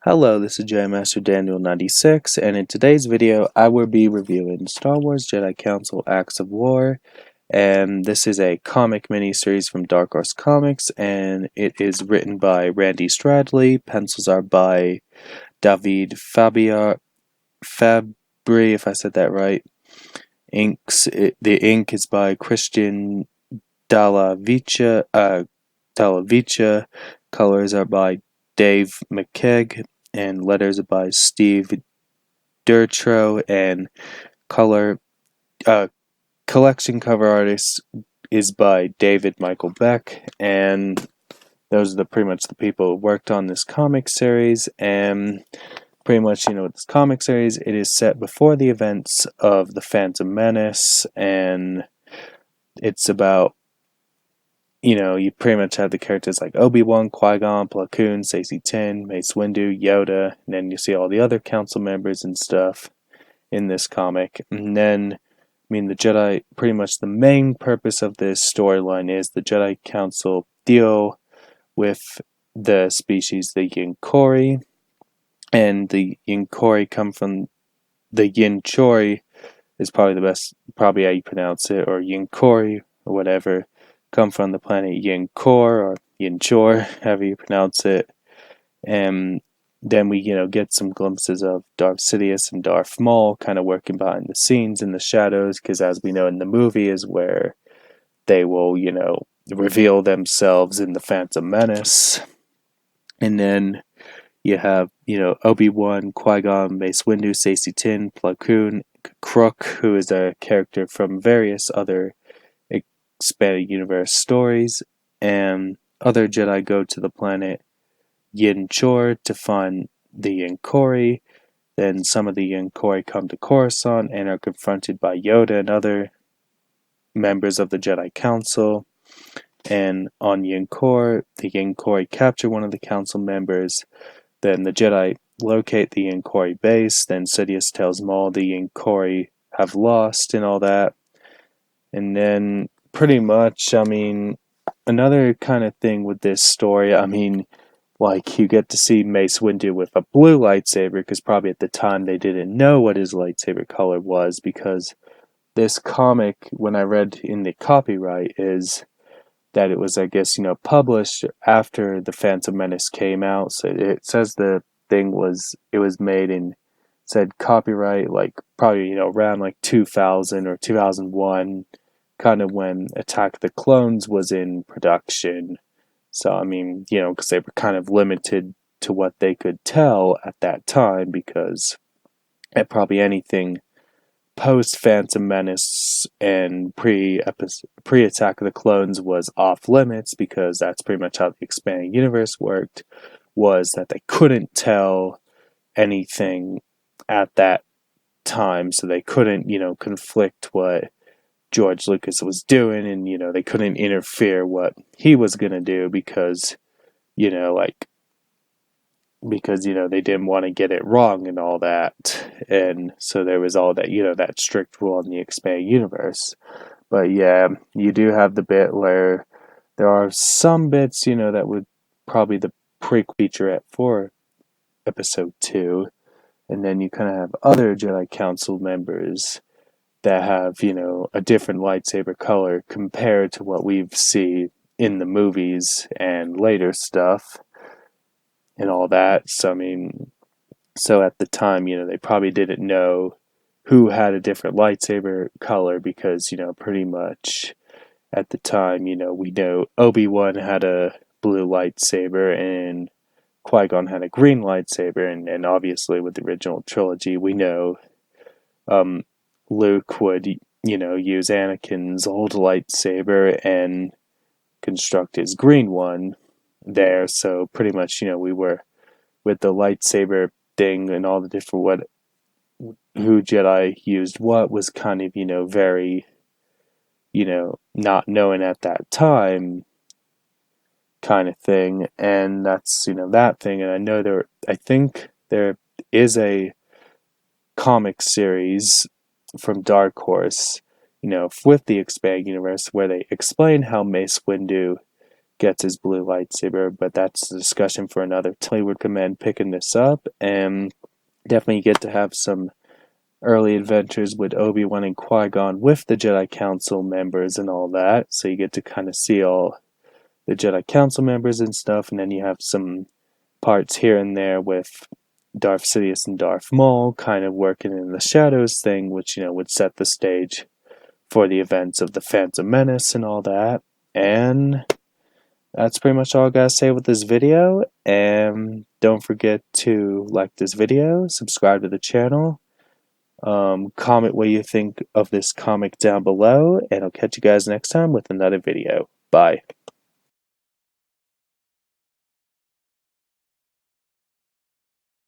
Hello, this is Jedi Master Daniel 96, and in today's video I will be reviewing Star Wars Jedi Council Acts of War, and this is a comic miniseries from Dark Horse Comics, and it is written by Randy Stradley, pencils are by David Fabri, if I said that right. The ink is by Christian Dalla Vicia, colors are by Dave McKeag, and letters are by Steve Dertro, and color collection cover artist is by David Michael Beck, and those are pretty much the people who worked on this comic series. And pretty much, with this comic series, it is set before the events of the Phantom Menace, and it's about, you pretty much have the characters like Obi-Wan, Qui-Gon, Plo Koon, Saesee Tiin, Mace Windu, Yoda, and then you see all the other council members and stuff in this comic. And then, the Jedi, pretty much the main purpose of this storyline is the Jedi Council deal with the species, the Yinkori, and the Yinkori come from the Yinchori is probably how you pronounce it, or Yinkori, or whatever, come from the planet Yinkor, or Yinchor, however you pronounce it. And then we, get some glimpses of Darth Sidious and Darth Maul kind of working behind the scenes in the shadows, because as we know in the movie is where they will, reveal themselves in the Phantom Menace. And then you have, Obi-Wan, Qui-Gon, Mace Windu, Saesee Tiin, Plo Koon, Crook, who is a character from various other expanded universe stories, and other Jedi go to the planet Yinchor to find the Yinkori. Then some of the Yinkori come to Coruscant and are confronted by Yoda and other members of the Jedi Council. And on Yinkor, the Yinkori capture one of the council members. Then the Jedi locate the Yinkori base. Then Sidious tells Maul the Yinkori have lost and all that. And then pretty much, another kind of thing with this story, you get to see Mace Windu with a blue lightsaber, because probably at the time they didn't know what his lightsaber color was, because this comic, when I read in the copyright, is that it was, I guess, published after the Phantom Menace came out. So it says the thing it was made in, said copyright, probably, around 2000 or 2001, kind of when Attack of the Clones was in production. So, because they were kind of limited to what they could tell at that time, because at probably anything post Phantom Menace and pre Attack of the Clones was off limits, because that's pretty much how the expanding universe worked, was that they couldn't tell anything at that time, so they couldn't, conflict what George Lucas was doing, and, they couldn't interfere what he was going to do, because, they didn't want to get it wrong and all that. And so there was all that, that strict rule in the expanded universe. But yeah, you do have the bit where there are some bits, that would probably the prequel featurette for episode 2. And then you kind of have other Jedi Council members that have, a different lightsaber color compared to what we've seen in the movies and later stuff and all that. So, so at the time, they probably didn't know who had a different lightsaber color, because, pretty much at the time, we know Obi-Wan had a blue lightsaber and Qui-Gon had a green lightsaber, and obviously with the original trilogy, we know Luke would, use Anakin's old lightsaber and construct his green one there. So pretty much, we were with the lightsaber thing and all the different who Jedi used what was kind of, very, not knowing at that time kind of thing. And that's, that thing. And I know I think there is a comic series from Dark Horse, with the expanded universe, where they explain how Mace Windu gets his blue lightsaber, but that's a discussion for another time. I would recommend picking this up, and definitely get to have some early adventures with Obi-Wan and Qui-Gon with the Jedi Council members and all that, so you get to kind of see all the Jedi Council members and stuff, and then you have some parts here and there with Darth Sidious and Darth Maul kind of working in the shadows thing, which, would set the stage for the events of the Phantom Menace and all that. And that's pretty much all I gotta say with this video. And don't forget to like this video, subscribe to the channel, comment what you think of this comic down below, and I'll catch you guys next time with another video. Bye.